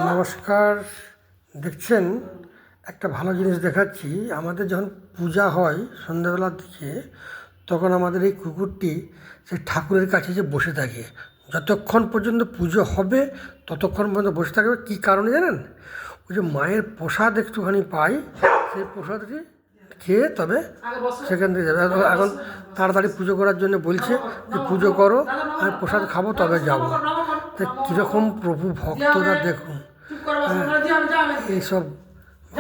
নমস্কার। দেখছেন একটা ভালো জিনিস দেখাচ্ছি। আমাদের যখন পূজা হয় সন্ধ্যাবেলার দিকে, তখন আমাদের এই কুকুরটি সে ঠাকুরের কাছে যে বসে থাকে, যতক্ষণ পর্যন্ত পুজো হবে ততক্ষণ পর্যন্ত বসে থাকবে। কী কারণে জানেন? ওই যে মায়ের প্রসাদ একটুখানি পাই, সেই প্রসাদটি খেয়ে তবে সেখান থেকে যাবে। এখন তাড়াতাড়ি পুজো করার জন্য বলছে যে পুজো করো, আমি প্রসাদ খাবো তবে যাবো। তা কীরকম প্রভু ভক্তরা দেখুন। এইসব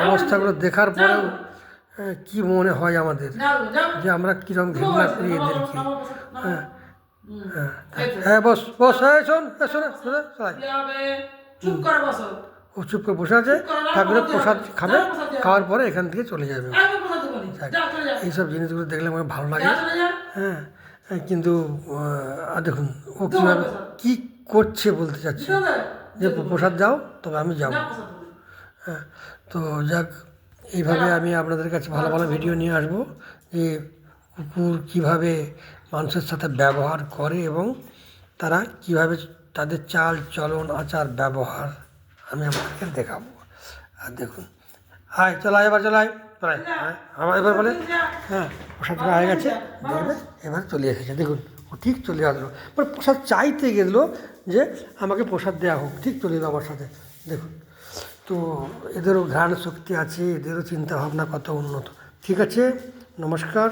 অবস্থাগুলো দেখার পরেও কি মনে হয় আমাদের যে আমরা কীরকম ঘৃণা করি এদেরকে। হ্যাঁ হ্যাঁ হ্যাঁ, বস বস, হ্যাঁ শোন, শোনে ও চুপ করে বসে আছে, ঠাকুরের প্রসাদ খাবে, খাওয়ার পরে এখান থেকে চলে যাবে। এইসব জিনিসগুলো দেখলে আমার ভালো লাগে। হ্যাঁ, কিন্তু দেখুন ও কীভাবে কী করছে বলতে চাচ্ছি যে প্রসাদ দাও তবে আমি যাব। হ্যাঁ, তো যাক, এইভাবে আমি আপনাদের কাছে ভালো ভালো ভিডিও নিয়ে আসবো যে কুকুর কীভাবে মানুষের সাথে ব্যবহার করে এবং তারা কীভাবে তাদের চাল চলন আচার ব্যবহার আমি আপনাকে দেখাবো। আর দেখুন, আয় চলাই, এবার চলাই চলাই, হ্যাঁ আমার এবার বলে হ্যাঁ প্রসাদ হয়ে গেছে, দেখবে এবার চলে এসেছে। দেখুন ও ঠিক চলে আসলো, মানে প্রসাদ চাইতে গেলো যে আমাকে প্রসাদ দেওয়া হোক, ঠিক চলে এলো আমার সাথে। দেখুন, তো এদেরও ঘ্রাণ শক্তি আছে, এদেরও চিন্তাভাবনা কত উন্নত। ঠিক আছে, নমস্কার,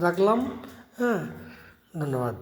রাখলাম। হ্যাঁ, ধন্যবাদ।